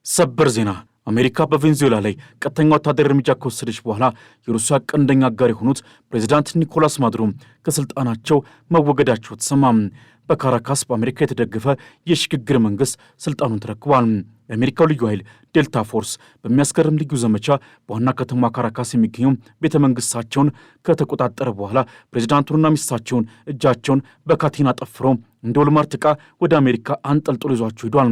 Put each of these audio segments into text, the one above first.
ሰበር ዜና አሜሪካ በቬንዙዌላ ላይ ቀጥተኛ ወታደራዊ እርምጃ ከወሰደች በኋላ የሩሲያ ቀንደኛ አጋር የሆኑት ፕሬዝዳንት ኒኮላስ ማዱሮ ከስልጣናቸው መወገዳቸው ተሰማ። በካራካስ በአሜሪካ የተደገፈ የሽግግር መንግስት ስልጣኑን ተረክቧል። የአሜሪካው ልዩ ኃይል ዴልታ ፎርስ በሚያስገርም ልዩ ዘመቻ በዋና ከተማ ካራካስ የሚገኙ ቤተ መንግስታቸውን ከተቆጣጠረ በኋላ ፕሬዝዳንቱንና ሚስታቸውን እጃቸውን በካቴና ጠፍሮ እንደ ወልማርት ዕቃ ወደ አሜሪካ አንጠልጥሎ ይዟቸው ሄዷል።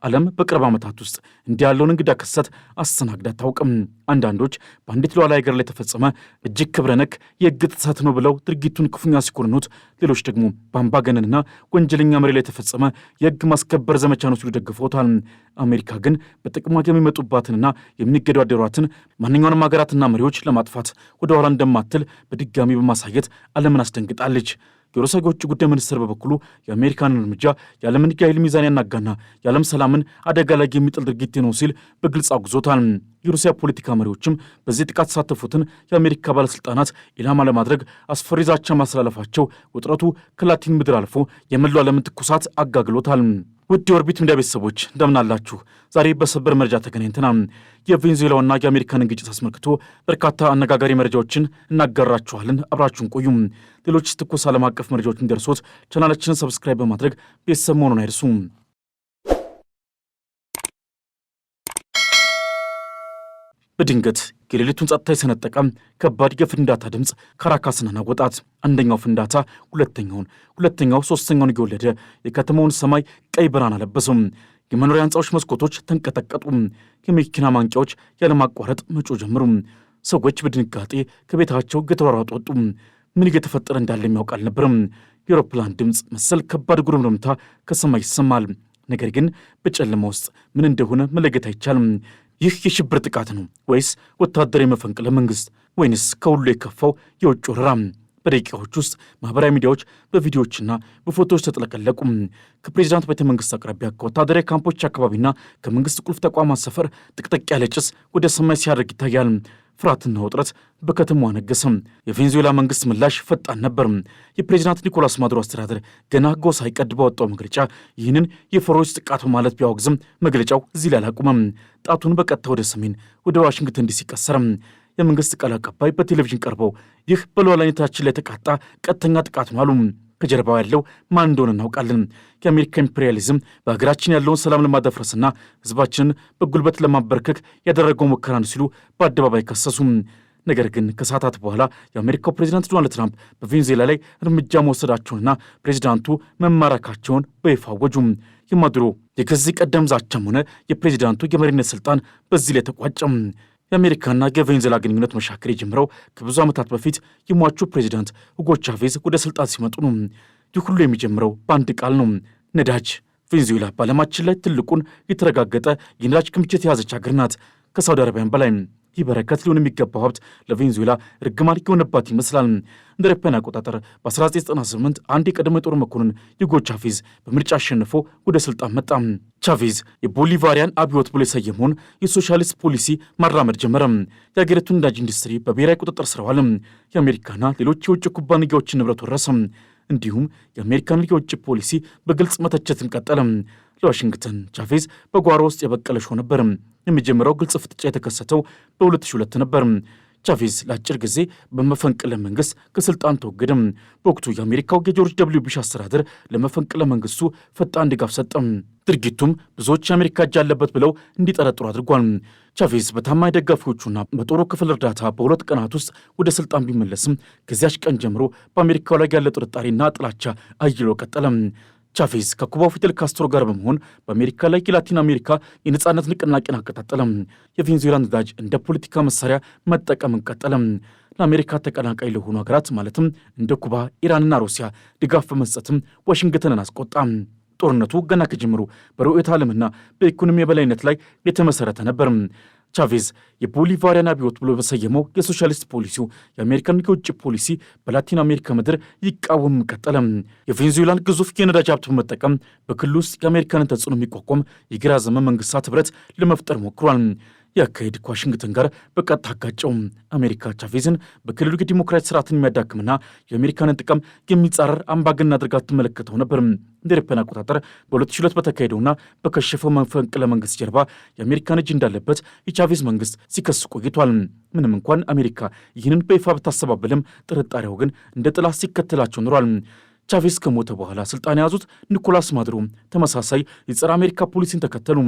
ዓለም በቅርብ ዓመታት ውስጥ እንዲህ ያለውን እንግዳ ክስተት አስተናግዳ አታውቅም። አንዳንዶች በአንዲት ሉዓላዊ ሀገር ላይ የተፈጸመ እጅግ ክብረ ነክ የሕግ ጥሰት ነው ብለው ድርጊቱን ክፉኛ ሲኮንኑት፣ ሌሎች ደግሞ በአምባገነንና ወንጀለኛ መሪ ላይ የተፈጸመ የሕግ ማስከበር ዘመቻ ነው ሲሉ ደግፈውታል። አሜሪካ ግን በጥቅሟ የሚመጡባትንና የሚገዳደሯትን ማንኛውንም ሀገራትና መሪዎች ለማጥፋት ወደ ኋላ እንደማትል በድጋሚ በማሳየት ዓለምን አስደንግጣለች። የሩሲያ የውጭ ጉዳይ ሚኒስትር በበኩሉ የአሜሪካንን እርምጃ የዓለምን የኃይል ሚዛን ያናጋና የዓለም ሰላምን አደጋ ላይ የሚጥል ድርጊት ነው ሲል በግልጽ አውግዞታል። የሩሲያ ፖለቲካ መሪዎችም በዚህ ጥቃት የተሳተፉትን የአሜሪካ ባለሥልጣናት ኢላማ ለማድረግ አስፈሪ ዛቻ ማስተላለፋቸው ውጥረቱ ከላቲን ምድር አልፎ የመላው ዓለምን ትኩሳት አጋግሎታል። ውድ የኦርቢት ሚዲያ ቤተሰቦች እንደምን አላችሁ? ዛሬ በሰበር መረጃ ተገናኝተናል። የቬንዙዌላውና የአሜሪካንን ግጭት አስመልክቶ በርካታ አነጋጋሪ መረጃዎችን እናጋራችኋለን። አብራችሁን ቆዩም። ሌሎች ትኩስ ዓለም አቀፍ መረጃዎች እንዲደርሶት ቻናላችንን ሰብስክራይብ በማድረግ ቤተሰብ መሆኑን አይርሱ። በድንገት የሌሊቱን ጸጥታ የሰነጠቀ ከባድ የፍንዳታ ድምፅ ካራካስን አናወጣት። አንደኛው ፍንዳታ ሁለተኛው ሶስተኛውን እየወለደ የከተማውን ሰማይ ቀይ ብርሃን አለበሰው። የመኖሪያ ሕንፃዎች መስኮቶች ተንቀጠቀጡ። የመኪና ማንቂያዎች ያለማቋረጥ መጮህ ጀመሩ። ሰዎች በድንጋጤ ከቤታቸው እየተሯሯጡ ወጡ። ምን እየተፈጠረ እንዳለ የሚያውቅ አልነበረም። የአውሮፕላን ድምፅ መሰል ከባድ ጉርምርምታ ከሰማይ ይሰማል። ነገር ግን በጨለማ ውስጥ ምን እንደሆነ መለየት አይቻልም። ይህ የሽብር ጥቃት ነው ወይስ ወታደራዊ መፈንቅለ መንግስት ወይንስ ከሁሉ የከፋው የውጭ ወረራ? በደቂቃዎች ውስጥ ማህበራዊ ሚዲያዎች በቪዲዮዎችና በፎቶዎች ተጥለቀለቁ። ከፕሬዚዳንት ቤተ መንግስት አቅራቢያ ከወታደራዊ ካምፖች አካባቢና ከመንግስት ቁልፍ ተቋማት ሰፈር ጥቅጥቅ ያለ ጭስ ወደ ሰማይ ሲያደርግ ይታያል። ፍርሃትና ውጥረት በከተማዋ ነገሰም። የቬንዙዌላ መንግስት ምላሽ ፈጣን ነበር። የፕሬዚዳንት ኒኮላስ ማዱሮ አስተዳደር ገና ጎህ ሳይቀድ ባወጣው መግለጫ ይህንን የፈሮች ጥቃት በማለት ቢያወግዝም መግለጫው እዚህ ላይ አላቁመም። ጣቱን በቀጥታ ወደ ሰሜን ወደ ዋሽንግተን ዲሲ ቀሰረም። የመንግስት ቃል አቀባይ በቴሌቪዥን ቀርበው ይህ በሉዓላዊነታችን ላይ የተቃጣ ቀጥተኛ ጥቃት ነው አሉ። ከጀርባው ያለው ማን እንደሆነ እናውቃለን። የአሜሪካ ኢምፔሪያሊዝም በሀገራችን ያለውን ሰላም ለማደፍረስና ህዝባችንን በጉልበት ለማበርከክ ያደረገው ሙከራ ነው ሲሉ በአደባባይ ከሰሱ። ነገር ግን ከሰዓታት በኋላ የአሜሪካው ፕሬዚዳንት ዶናልድ ትራምፕ በቬንዙዌላ ላይ እርምጃ መወሰዳቸውንና ፕሬዚዳንቱ መማረካቸውን በይፋ አወጁ። የማዱሮ የከዚህ ቀደም ዛቻም ሆነ የፕሬዚዳንቱ የመሪነት ስልጣን በዚህ ላይ ተቋጨም። የአሜሪካና የቬንዙዌላ ግንኙነት መሻከር የጀመረው ከብዙ ዓመታት በፊት የሟቹ ፕሬዚዳንት ሁጎ ቻቬዝ ወደ ስልጣን ሲመጡ ነው። ይህ ሁሉ የሚጀምረው በአንድ ቃል ነው፣ ነዳጅ። ቬንዙዌላ በዓለማችን ላይ ትልቁን የተረጋገጠ የነዳጅ ክምችት የያዘች ሀገር ናት፣ ከሳውዲ አረቢያን በላይ። ይህ በረከት ሊሆን የሚገባው ሀብት ለቬንዙዌላ እርግማን የሆነባት ይመስላል። እንደ አውሮፓውያን አቆጣጠር በ1998 አንድ የቀድሞ የጦር መኮንን ሁጎ ቻቬዝ በምርጫ አሸንፎ ወደ ስልጣን መጣ። ቻቬዝ የቦሊቫሪያን አብዮት ብሎ የሰየመውን የሶሻሊስት ፖሊሲ ማራመድ ጀመረ። የአገሪቱን ነዳጅ ኢንዱስትሪ በብሔራዊ ቁጥጥር ስር ዋለ። የአሜሪካና ሌሎች የውጭ ኩባንያዎችን ንብረት ወረሰ። እንዲሁም የአሜሪካን የውጭ ፖሊሲ በግልጽ መተቸትን ቀጠለ። ለዋሽንግተን ቻቬዝ በጓሮ ውስጥ የበቀለ ሾህ ነበር። የሚጀምረው ግልጽ ፍጥጫ የተከሰተው በ2002 ነበር። ቻቬዝ ለአጭር ጊዜ በመፈንቅለ መንግስት ከስልጣን ተወገደ። በወቅቱ የአሜሪካው የጆርጅ ደብሊው ቡሽ አስተዳደር ለመፈንቅለ መንግስቱ ፈጣን ድጋፍ ሰጠ። ድርጊቱም ብዙዎች የአሜሪካ እጅ አለበት ብለው እንዲጠረጥሩ አድርጓል። ቻቬዝ በታማኝ ደጋፊዎቹና በጦሩ ክፍል እርዳታ በ2 ቀናት ውስጥ ወደ ስልጣን ቢመለስም ከዚያች ቀን ጀምሮ በአሜሪካው ላይ ያለ ጥርጣሬና ጥላቻ አይሎ ቀጠለ። ቻቬዝ ከኩባው ፊደል ካስትሮ ጋር በመሆን በአሜሪካ ላይ የላቲን አሜሪካ የነጻነት ንቅናቄን አቀጣጠለ። የቬንዙዌላ ነዳጅ እንደ ፖለቲካ መሳሪያ መጠቀምን ቀጠለ። ለአሜሪካ ተቀናቃይ ለሆኑ ሀገራት ማለትም እንደ ኩባ፣ ኢራንና ሩሲያ ድጋፍ በመስጠትም ዋሽንግተንን አስቆጣ። ጦርነቱ ገና ከጀምሩ በርዕዮተ ዓለምና በኢኮኖሚ የበላይነት ላይ የተመሰረተ ነበር። ቻቬዝ የቦሊቫሪያን አብዮት ብሎ በሰየመው የሶሻሊስት ፖሊሲው የአሜሪካን የውጭ ፖሊሲ በላቲን አሜሪካ ምድር ይቃወም ቀጠለ። የቬንዙዌላን ግዙፍ የነዳጅ ሀብት በመጠቀም በክልሉ ውስጥ የአሜሪካንን ተጽዕኖ የሚቋቋም የግራ ዘመን መንግስታት ህብረት ለመፍጠር ሞክሯል። ያካሄድ ከዋሽንግተን ጋር በቀጥታ አጋጨው። አሜሪካ ቻቬዝን በክልሉ የዲሞክራሲ ስርዓትን የሚያዳክምና የአሜሪካንን ጥቅም የሚጻረር አምባገነን አድርጋ ትመለከተው ነበር። እንደ አውሮፓውያን አቆጣጠር በ2002 በተካሄደውና በከሸፈው መፈንቅለ መንግስት ጀርባ የአሜሪካን እጅ እንዳለበት የቻቬዝ መንግስት ሲከስ ቆይቷል። ምንም እንኳን አሜሪካ ይህንን በይፋ ብታስተባበልም ጥርጣሬው ግን እንደ ጥላ ሲከተላቸው ኖሯል። ቻቬዝ ከሞተ በኋላ ስልጣን የያዙት ኒኮላስ ማዱሮ ተመሳሳይ የጸረ አሜሪካ ፖሊሲን ተከተሉ።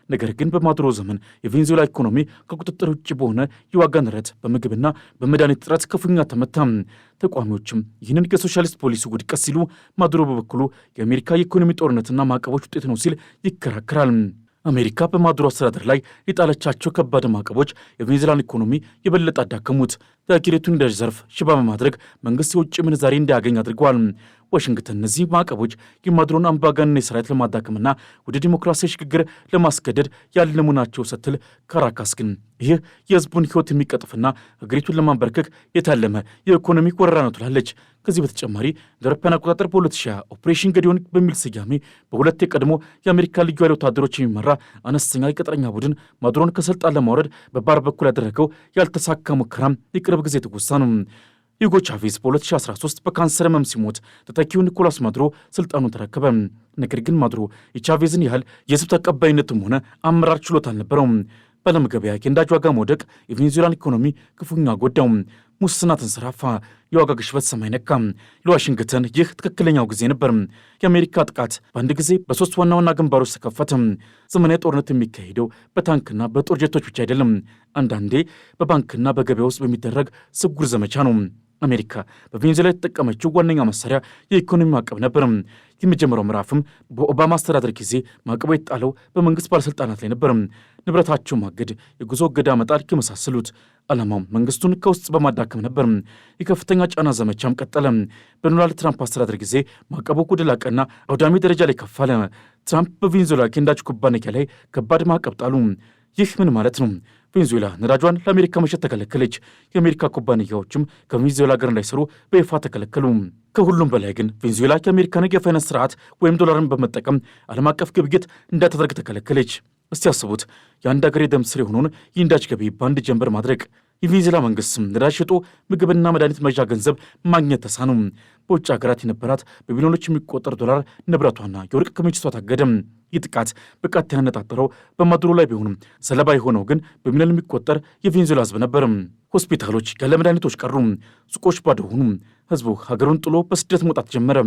ነገር ግን በማዱሮ ዘመን የቬኔዙዌላ ኢኮኖሚ ከቁጥጥር ውጭ በሆነ የዋጋ ንረት፣ በምግብና በመድኃኒት እጥረት ክፉኛ ተመታ። ተቋሚዎችም ይህንን የሶሻሊስት ፖሊሲ ውድቀት ሲሉ፣ ማዱሮ በበኩሉ የአሜሪካ የኢኮኖሚ ጦርነትና ማዕቀቦች ውጤት ነው ሲል ይከራከራል። አሜሪካ በማዱሮ አስተዳደር ላይ የጣለቻቸው ከባድ ማዕቀቦች የቬኔዙዌላን ኢኮኖሚ የበለጠ አዳከሙት። የአገሪቱን ነዳጅ ዘርፍ ሽባ በማድረግ መንግስት የውጭ ምንዛሬ እንዳያገኝ አድርገዋል። ዋሽንግተን እነዚህ ማዕቀቦች የማዱሮን አምባገነን ሰራዊት ለማዳከምና ወደ ዲሞክራሲያዊ ሽግግር ለማስገደድ ያለሙ ናቸው ስትል፣ ካራካስ ግን ይህ የህዝቡን ህይወት የሚቀጥፍና ሀገሪቱን ለማንበርከክ የታለመ የኢኮኖሚ ወረራ ነው ትላለች። ከዚህ በተጨማሪ እንደ አውሮፓውያን አቆጣጠር በ2020 ኦፕሬሽን ገዲዮን በሚል ስያሜ በሁለት የቀድሞ የአሜሪካ ልዩ ኃይል ወታደሮች የሚመራ አነስተኛ የቅጥረኛ ቡድን ማዱሮን ከስልጣን ለማውረድ በባህር በኩል ያደረገው ያልተሳካ ሙከራም የቅርብ ጊዜ ትውስታ ነው። ሁጎ ቻቬዝ በ2013 በካንሰር ህመም ሲሞት ተተኪው ኒኮላስ ማዱሮ ስልጣኑን ተረከበ። ነገር ግን ማዱሮ የቻቬዝን ያህል የህዝብ ተቀባይነትም ሆነ አመራር ችሎታ አልነበረውም። በዓለም ገበያ የነዳጅ ዋጋ መውደቅ የቬኔዙዌላን ኢኮኖሚ ክፉኛ ጎዳው። ሙስና ተንሰራፋ፣ የዋጋ ግሽበት ሰማይ ነካ። ለዋሽንግተን ይህ ትክክለኛው ጊዜ ነበር። የአሜሪካ ጥቃት በአንድ ጊዜ በሶስት ዋና ዋና ግንባሮች ተከፈተ። ዘመናዊ ጦርነት የሚካሄደው በታንክና በጦር ጀቶች ብቻ አይደለም። አንዳንዴ በባንክና በገበያ ውስጥ በሚደረግ ስጉር ዘመቻ ነው። አሜሪካ በቬኔዙዌላ የተጠቀመችው ዋነኛ መሳሪያ የኢኮኖሚ ማዕቀብ ነበር። የመጀመሪያው ምዕራፍም በኦባማ አስተዳደር ጊዜ ማዕቀቡ የተጣለው በመንግስት ባለሥልጣናት ላይ ነበር። ንብረታቸው ማገድ፣ የጉዞ እገዳ መጣል የመሳሰሉት። ዓላማው መንግስቱን ከውስጥ በማዳከም ነበር። የከፍተኛ ጫና ዘመቻም ቀጠለ። በዶናልድ ትራምፕ አስተዳደር ጊዜ ማዕቀቡ ወደ ላቀና አውዳሚ ደረጃ ላይ ከፍ አለ። ትራምፕ በቬኔዙዌላ የነዳጅ ኩባንያ ላይ ከባድ ማዕቀብ ጣሉ። ይህ ምን ማለት ነው? ቬኔዙዌላ ነዳጇን ለአሜሪካ መሸጥ ተከለከለች። የአሜሪካ ኩባንያዎችም ከቬኔዙዌላ ጋር እንዳይሰሩ በይፋ ተከለከሉ። ከሁሉም በላይ ግን ቬኔዙዌላ የአሜሪካን የፋይናንስ ስርዓት ወይም ዶላርን በመጠቀም ዓለም አቀፍ ግብይት እንዳታደርግ ተከለከለች። እስቲ ያስቡት፣ የአንድ ሀገር የደም ስር የሆነውን የነዳጅ ገቢ በአንድ ጀንበር ማድረግ። የቬኔዙዌላ መንግስትም ነዳጅ ሽጦ ምግብና መድኃኒት መግዣ ገንዘብ ማግኘት ተሳኑ። በውጭ ሀገራት የነበራት በቢሊዮኖች የሚቆጠር ዶላር ንብረቷና የወርቅ ክምችቷ ታገደም። ይህ ጥቃት በቀጥታ ያነጣጠረው በማዱሮ ላይ ቢሆንም ሰለባ የሆነው ግን በሚሊዮን የሚቆጠር የቬኔዙዌላ ህዝብ ነበር። ሆስፒታሎች ያለ መድኃኒቶች ቀሩ፣ ሱቆች ባዶ ሆኑ፣ ህዝቡ ሀገሩን ጥሎ በስደት መውጣት ጀመረ።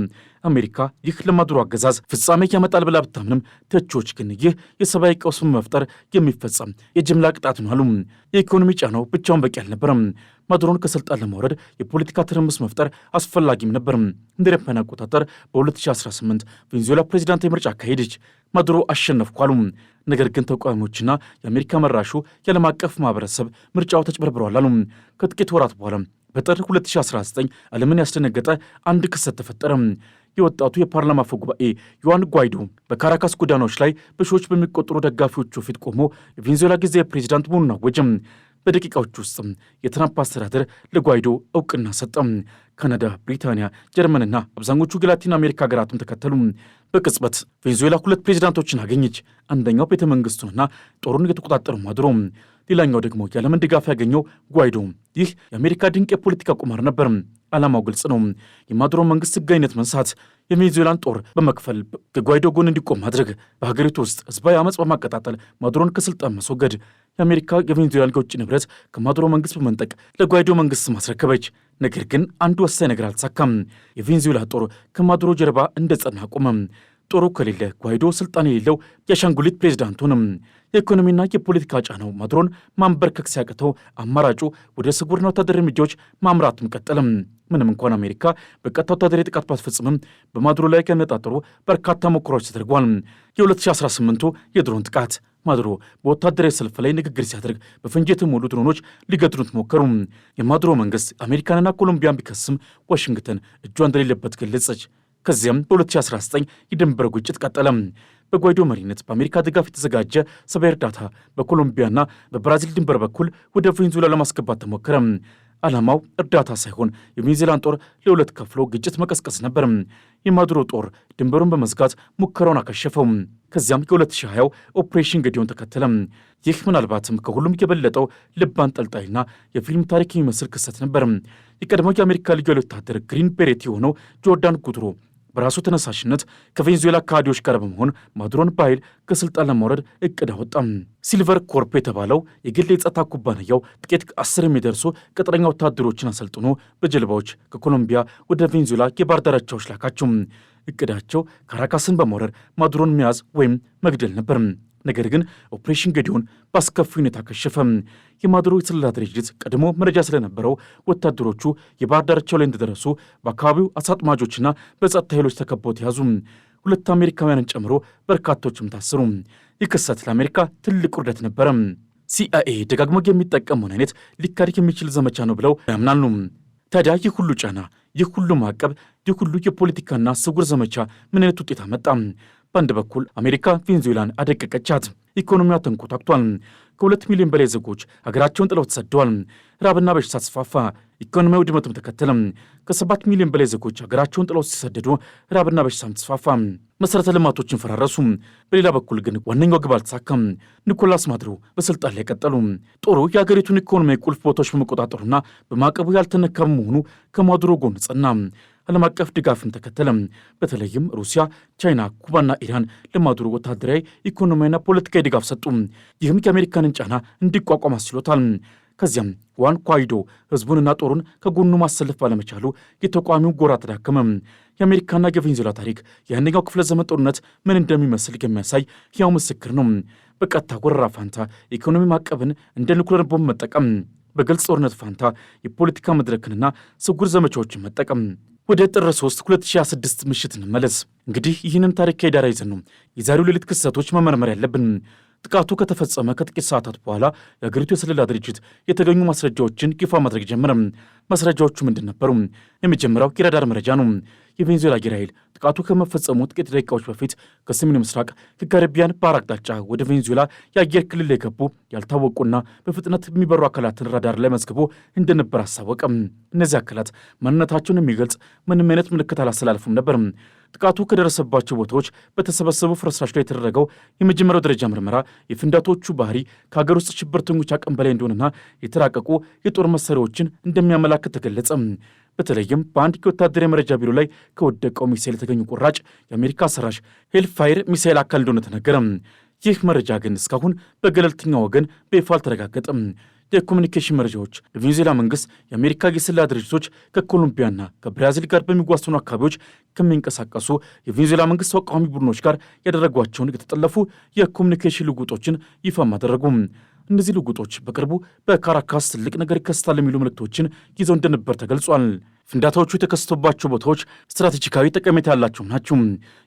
አሜሪካ ይህ ለማዱሮ አገዛዝ ፍጻሜ ያመጣል ብላ ብታምንም ተቺዎች ግን ይህ የሰብአዊ ቀውስ መፍጠር የሚፈጸም የጅምላ ቅጣት ነው አሉ። የኢኮኖሚ ጫናው ብቻውን በቂ አልነበረም። ማዱሮን ከስልጣን ለማውረድ የፖለቲካ ትርምስ መፍጠር አስፈላጊም ነበር። እንደ አውሮፓውያን አቆጣጠር በ2018 ቬኔዙዌላ ፕሬዚዳንታዊ ምርጫ አካሄደች። ማዱሮ አሸነፍኩ አሉ። ነገር ግን ተቃዋሚዎችና የአሜሪካ መራሹ የዓለም አቀፍ ማህበረሰብ ምርጫው ተጭበርብረዋል አሉ። ከጥቂት ወራት በኋላ በጥር 2019 ዓለምን ያስደነገጠ አንድ ክስተት ተፈጠረ። የወጣቱ የፓርላማ አፈ ጉባኤ ዩዋን ጓይዶ በካራካስ ጎዳናዎች ላይ በሺዎች በሚቆጠሩ ደጋፊዎቹ ፊት ቆሞ የቬኔዙዌላ ጊዜያዊ ፕሬዚዳንት መሆኑን አወጀ። በደቂቃዎች ውስጥ የትራምፕ አስተዳደር ለጓይዶ እውቅና ሰጠ። ካናዳ፣ ብሪታንያ፣ ጀርመንና አብዛኞቹ የላቲን አሜሪካ ሀገራትም ተከተሉ። በቅጽበት ቬኔዙዌላ ሁለት ፕሬዚዳንቶችን አገኘች። አንደኛው ቤተ መንግስቱንና ጦሩን የተቆጣጠሩ ማዱሮ፣ ሌላኛው ደግሞ የዓለምን ድጋፍ ያገኘው ጓይዶ። ይህ የአሜሪካ ድንቅ የፖለቲካ ቁማር ነበር። ዓላማው ግልጽ ነው። የማዱሮ መንግስት ህጋዊነት መንሳት፣ የቬኔዙዌላን ጦር በመክፈል ከጓይዶ ጎን እንዲቆም ማድረግ፣ በሀገሪቱ ውስጥ ህዝባዊ አመፅ በማቀጣጠል ማዱሮን ከስልጣን ማስወገድ። የአሜሪካ የቬኔዙዌላን የውጭ ንብረት ከማዱሮ መንግስት በመንጠቅ ለጓይዶ መንግስት ማስረከበች። ነገር ግን አንድ ወሳኝ ነገር አልተሳካም። የቬኔዙዌላ ጦር ከማዱሮ ጀርባ እንደ ጸና ቆመ። ጦሩ ከሌለ ጓይዶ ስልጣን የሌለው የአሻንጉሊት ፕሬዝዳንት ሆነም። የኢኮኖሚና የፖለቲካ ጫናው ማዱሮን ማንበርከክ ሲያቅተው አማራጩ ወደ ስውርና ወታደራዊ እርምጃዎች ማምራትም ቀጠለም። ምንም እንኳን አሜሪካ በቀጥታ ወታደራዊ ጥቃት ባትፈጽምም በማዱሮ ላይ ያነጣጠሩ በርካታ ሙከራዎች ተደርጓል። የ2018ቱ የድሮን ጥቃት ማዱሮ በወታደራዊ ሰልፍ ላይ ንግግር ሲያደርግ በፈንጂ የተሞሉ ድሮኖች ሊገድሉት ሞከሩ። የማዱሮ መንግስት አሜሪካንና ኮሎምቢያን ቢከስም ዋሽንግተን እጇ እንደሌለበት ገለጸች። ከዚያም በ2019 የድንበር ግጭት ቀጠለ። በጓይዶ መሪነት በአሜሪካ ድጋፍ የተዘጋጀ ሰብአዊ እርዳታ በኮሎምቢያና በብራዚል ድንበር በኩል ወደ ቬኔዙዌላ ለማስገባት ተሞከረ። ዓላማው እርዳታ ሳይሆን የቬኔዙዌላን ጦር ለሁለት ከፍሎ ግጭት መቀስቀስ ነበር። የማዱሮ ጦር ድንበሩን በመዝጋት ሙከራውን አከሸፈው። ከዚያም የ2020 ኦፕሬሽን ገዲዮን ተከተለ። ይህ ምናልባትም ከሁሉም የበለጠው ልብ አንጠልጣይና የፊልም ታሪክ የሚመስል ክስተት ነበር። የቀድሞው የአሜሪካ ልዩ ኃይል ወታደር ግሪን ቤሬት የሆነው ጆርዳን ጉድሮ በራሱ ተነሳሽነት ከቬንዙዌላ ካድሬዎች ጋር በመሆን ማዱሮን በኃይል ከስልጣን ለማውረድ እቅድ አወጣ። ሲልቨር ኮርፕ የተባለው የግል የጸጥታ ኩባንያው ጥቂት 10 የሚደርሱ ቅጥረኛ ወታደሮችን አሰልጥኖ በጀልባዎች ከኮሎምቢያ ወደ ቬንዙዌላ የባህር ዳርቻዎች ላካቸው። እቅዳቸው ካራካስን በመውረር ማዱሮን መያዝ ወይም መግደል ነበር። ነገር ግን ኦፕሬሽን ገዲዮን በአስከፊ ሁኔታ ከሸፈ። የማዱሮ የስለላ ድርጅት ቀድሞ መረጃ ስለነበረው ወታደሮቹ የባህር ዳርቻው ላይ እንደደረሱ በአካባቢው አሳጥማጆችና በጸጥታ ኃይሎች ተከበው ተያዙ። 2 አሜሪካውያንን ጨምሮ በርካቶችም ታሰሩ። ይህ ክስተት ለአሜሪካ ትልቅ ውርደት ነበረ። ሲአይኤ ደጋግሞ የሚጠቀመውን አይነት ሊካሄድ የሚችል ዘመቻ ነው ብለው ያምናሉ። ታዲያ ይህ ሁሉ ጫና፣ ይህ ሁሉ ማዕቀብ፣ ይህ ሁሉ የፖለቲካና ስውር ዘመቻ ምን አይነት ውጤት አመጣ? በአንድ በኩል አሜሪካ ቬንዙዌላን አደቀቀቻት። ኢኮኖሚዋ ተንኮታክቷል። ከ2 ሚሊዮን በላይ ዜጎች ሀገራቸውን ጥለው ተሰደዋል። ራብና በሽታ ተስፋፋ። ኢኮኖሚያዊ ውድመትም ተከተለ። ከ7 ሚሊዮን በላይ ዜጎች ሀገራቸውን ጥለው ሲሰደዱ ራብና በሽታም ተስፋፋ። መሠረተ ልማቶችን ፈራረሱ። በሌላ በኩል ግን ዋነኛው ግብ አልተሳካም። ኒኮላስ ማዱሮ በስልጣን ላይ ቀጠሉ። ጦሩ የሀገሪቱን ኢኮኖሚ ቁልፍ ቦታዎች በመቆጣጠሩና በማዕቀቡ ያልተነካ በመሆኑ ከማዱሮ ጎን ጸና። ዓለም አቀፍ ድጋፍም ተከተለ። በተለይም ሩሲያ፣ ቻይና፣ ኩባና ኢራን ለማዱሮ ወታደራዊ፣ ኢኮኖሚያዊና ፖለቲካዊ ድጋፍ ሰጡ። ይህም የአሜሪካንን ጫና እንዲቋቋም አስችሎታል። ከዚያም ዋን ጓይዶ ህዝቡንና ጦሩን ከጎኑ ማሰለፍ ባለመቻሉ የተቃዋሚው ጎራ ተዳከመ። የአሜሪካና የቬንዙዌላ ታሪክ የአንደኛው ክፍለ ዘመን ጦርነት ምን እንደሚመስል የሚያሳይ ሕያው ምስክር ነው። በቀጥታ ወረራ ፋንታ ኢኮኖሚ ማዕቀብን እንደ ኒኩለር ቦምብ መጠቀም፣ በግልጽ ጦርነት ፋንታ የፖለቲካ መድረክንና ስውር ዘመቻዎችን መጠቀም። ወደ ጥር 3 2026 ምሽት እንመለስ። እንግዲህ ይህንን ታሪካዊ ዳራ ይዘን ነው የዛሬው ሌሊት ክስተቶች መመርመር ያለብን። ጥቃቱ ከተፈጸመ ከጥቂት ሰዓታት በኋላ የአገሪቱ የስለላ ድርጅት የተገኙ ማስረጃዎችን ይፋ ማድረግ ጀመረ። ማስረጃዎቹ ምንድን ነበሩ? የመጀመሪያው የራዳር መረጃ ነው። የቬንዙዌላ አየር ኃይል ጥቃቱ ከመፈጸሙ ጥቂት ደቂቃዎች በፊት ከሰሜኑ ምስራቅ ከካሪቢያን ባህር አቅጣጫ ወደ ቬንዙዌላ የአየር ክልል ላይ የገቡ ያልታወቁና በፍጥነት የሚበሩ አካላትን ራዳር ላይ መዝግቦ እንደነበር አሳወቀ። እነዚህ አካላት ማንነታቸውን የሚገልጽ ምንም አይነት ምልክት አላስተላለፉም ነበር። ጥቃቱ ከደረሰባቸው ቦታዎች በተሰበሰቡ ፍርስራሽ ላይ የተደረገው የመጀመሪያው ደረጃ ምርመራ የፍንዳቶቹ ባህሪ ከሀገር ውስጥ ሽብርተኞች አቅም በላይ እንደሆነና የተራቀቁ የጦር መሳሪያዎችን እንደሚያመላክት ተገለጸ። በተለይም በአንድ የወታደራዊ መረጃ ቢሮ ላይ ከወደቀው ሚሳኤል የተገኙ ቁራጭ የአሜሪካ ሰራሽ ሄልፋየር ሚሳኤል አካል እንደሆነ ተነገረ። ይህ መረጃ ግን እስካሁን በገለልተኛ ወገን በይፋ አልተረጋገጠም። የኮሚኒኬሽን መረጃዎች የቬንዙዌላ መንግስት የአሜሪካ የስለላ ድርጅቶች ከኮሎምቢያና ከብራዚል ጋር በሚዋሰኑ አካባቢዎች ከሚንቀሳቀሱ የቬንዙዌላ መንግስት ተቃዋሚ ቡድኖች ጋር ያደረጓቸውን የተጠለፉ የኮሚኒኬሽን ልውጦችን ይፋም አደረጉ። እነዚህ ልውጦች በቅርቡ በካራካስ ትልቅ ነገር ይከሰታል የሚሉ ምልክቶችን ይዘው እንደነበር ተገልጿል። ፍንዳታዎቹ የተከሰቱባቸው ቦታዎች ስትራቴጂካዊ ጠቀሜታ ያላቸው ናቸው።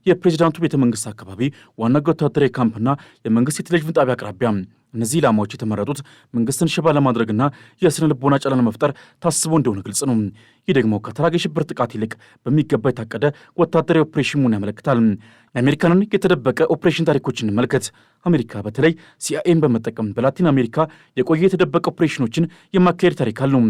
የፕሬዚዳንቱ ቤተ መንግስት አካባቢ፣ ዋና ወታደራዊ ካምፕና የመንግስት የቴሌቪዥን ጣቢያ አቅራቢያ። እነዚህ ኢላማዎች የተመረጡት መንግስትን ሽባ ለማድረግና የስነ ልቦና ጫና ለመፍጠር ታስቦ እንደሆነ ግልጽ ነው። ይህ ደግሞ ከተራገ የሽብር ጥቃት ይልቅ በሚገባ የታቀደ ወታደራዊ ኦፕሬሽን መሆኑን ያመለክታል። የአሜሪካንን የተደበቀ ኦፕሬሽን ታሪኮችን እንመልከት። አሜሪካ በተለይ ሲአይኤን በመጠቀም በላቲን አሜሪካ የቆየ የተደበቀ ኦፕሬሽኖችን የማካሄድ ታሪክ አለው።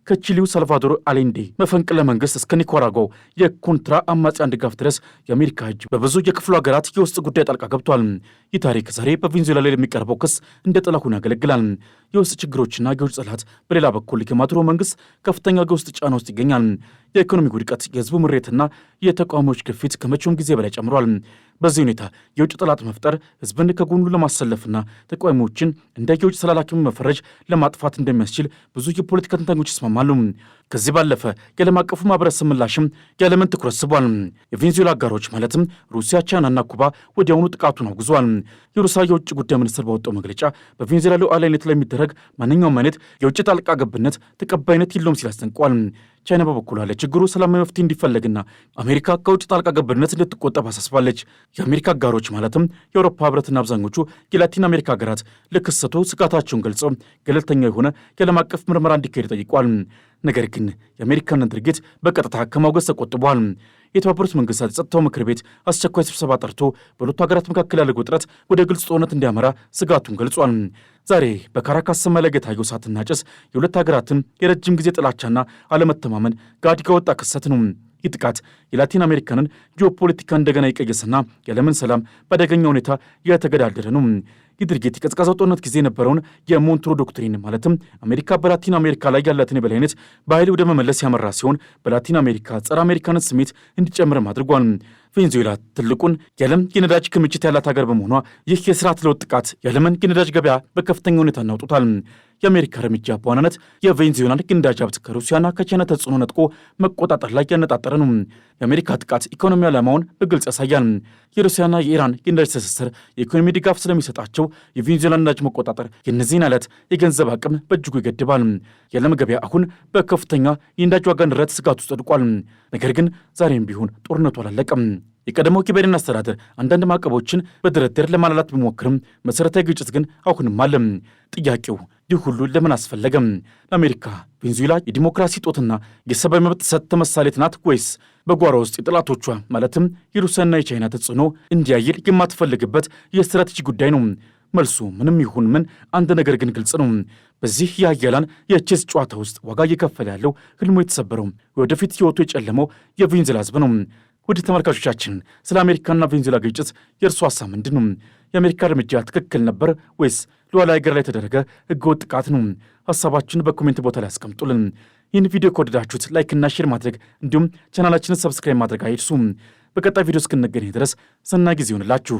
ከቺሊው ሳልቫዶር አሌንዴ መፈንቅለ መንግስት እስከ ኒካራጓው የኮንትራ አማጽያን ድጋፍ ድረስ የአሜሪካ እጅ በብዙ የክፍሉ ሀገራት የውስጥ ጉዳይ ጣልቃ ገብቷል። ይህ ታሪክ ዛሬ በቬንዙዌላ ላይ የሚቀርበው ክስ እንደ ጥላ ሆኖ ያገለግላል። የውስጥ ችግሮችና የውጭ ጠላት በሌላ በኩል የማዱሮ መንግስት ከፍተኛ የውስጥ ጫና ውስጥ ይገኛል። የኢኮኖሚ ውድቀት፣ የህዝቡ ምሬትና የተቃዋሚዎች ግፊት ከመቼውም ጊዜ በላይ ጨምሯል። በዚህ ሁኔታ የውጭ ጠላት መፍጠር ህዝብን ከጎኑ ለማሰለፍና ተቃዋሚዎችን እንደ የውጭ ተላላኪ መፈረጅ ለማጥፋት እንደሚያስችል ብዙ የፖለቲካ ተንታኞች ይስማማሉ። ከዚህ ባለፈ የዓለም አቀፉ ማህበረሰብ ምላሽም የዓለምን ትኩረት ስቧል። የቬንዙዌላ አጋሮች ማለትም ሩሲያ፣ ቻይናና ኩባ ወዲያውኑ ጥቃቱን አውግዘዋል። የሩሲያ የውጭ ጉዳይ ሚኒስትር ባወጣው መግለጫ በቬንዙዌላ ሉዓላዊነት ላይ የሚደረግ ማንኛውም አይነት የውጭ ጣልቃ ገብነት ተቀባይነት የለውም ሲል አስጠንቅቋል። ቻይና በበኩሏ ለችግሩ ሰላማዊ መፍትሄ እንዲፈለግና አሜሪካ ከውጭ ጣልቃ ገብነት እንድትቆጠብ አሳስባለች። የአሜሪካ አጋሮች ማለትም የአውሮፓ ህብረትና አብዛኞቹ የላቲን አሜሪካ ሀገራት ለክስተቱ ስጋታቸውን ገልጸው ገለልተኛ የሆነ የዓለም አቀፍ ምርመራ እንዲካሄድ ጠይቋል። ነገር ግን የአሜሪካንን ድርጊት በቀጥታ ከማውገዝ ተቆጥቧል። የተባበሩት መንግስታት የጸጥታው ምክር ቤት አስቸኳይ ስብሰባ ጠርቶ በሁለቱ ሀገራት መካከል ያለው ውጥረት ወደ ግልጽ ጦርነት እንዲያመራ ስጋቱን ገልጿል። ዛሬ በካራካስ ሰማይ ላይ የታየው እሳትና ጭስ የሁለት ሀገራትን የረጅም ጊዜ ጥላቻና አለመተማመን ጋድ ከወጣ ክስተት ነው። ይህ ጥቃት የላቲን አሜሪካንን ጂኦፖለቲካ እንደገና የቀየሰና የዓለምን ሰላም በአደገኛ ሁኔታ የተገዳደረ ነው። ይህ ድርጊት የቀዝቃዛው ጦርነት ጊዜ የነበረውን የሞንትሮ ዶክትሪን ማለትም አሜሪካ በላቲን አሜሪካ ላይ ያላትን የበላይነት በኃይል ወደ መመለስ ያመራ ሲሆን በላቲን አሜሪካ ጸረ አሜሪካነት ስሜት እንዲጨምርም አድርጓል። ቬንዙዌላ ትልቁን የዓለም የነዳጅ ክምችት ያላት ሀገር በመሆኗ ይህ የስርዓት ለውጥ ጥቃት የዓለምን የነዳጅ ገበያ በከፍተኛ ሁኔታ እናውጡታል። የአሜሪካ እርምጃ በዋናነት የቬንዙዌላን የነዳጅ ሀብት ከሩሲያና ከቻይና ተጽዕኖ ነጥቆ መቆጣጠር ላይ ያነጣጠረ ነው። የአሜሪካ ጥቃት ኢኮኖሚ ዓላማውን በግልጽ ያሳያል። የሩሲያና የኢራን የነዳጅ ትስስር የኢኮኖሚ ድጋፍ ስለሚሰጣቸው የቬንዙዌላ ነዳጅ መቆጣጠር የእነዚህን ዕለት የገንዘብ አቅም በእጅጉ ይገድባል። የዓለም ገበያ አሁን በከፍተኛ የነዳጅ ዋጋ ንረት ስጋት ውስጥ ወድቋል። ነገር ግን ዛሬም ቢሆን ጦርነቱ አላለቀም። የቀደመው የባይደን አስተዳደር አንዳንድ ማዕቀቦችን በድርድር ለማላላት ቢሞክርም መሠረታዊ ግጭት ግን አሁንም አለ። ጥያቄው ይህ ሁሉ ለምን አስፈለገም? ለአሜሪካ ቬንዙዌላ የዲሞክራሲ ጦትና የሰብአዊ መብት ጥሰት ተምሳሌት ናት ወይስ በጓሮ ውስጥ የጠላቶቿ ማለትም የሩሲያና የቻይና ተጽዕኖ እንዲያይል የማትፈልግበት የስትራቴጂ ጉዳይ ነው? መልሱ ምንም ይሁን ምን አንድ ነገር ግን ግልጽ ነው። በዚህ የሀያላን የቼዝ ጨዋታ ውስጥ ዋጋ እየከፈለ ያለው ህልሙ የተሰበረው ወደፊት ህይወቱ የጨለመው የቬንዙዌላ ህዝብ ነው። ውድ ተመልካቾቻችን ስለ አሜሪካና ቬንዙዌላ ግጭት የእርሱ ሀሳብ ምንድን ነው? የአሜሪካ እርምጃ ትክክል ነበር ወይስ ሉዓላዊ ሀገር ላይ የተደረገ ህገወጥ ጥቃት ነው? ሀሳባችን በኮሜንት ቦታ ላይ አስቀምጡልን። ይህን ቪዲዮ ከወደዳችሁት ላይክና ሼር ማድረግ እንዲሁም ቻናላችንን ሰብስክራይብ ማድረግ አይርሱ። በቀጣይ ቪዲዮ እስክንገናኝ ድረስ ሰናይ ጊዜ ይሆንላችሁ።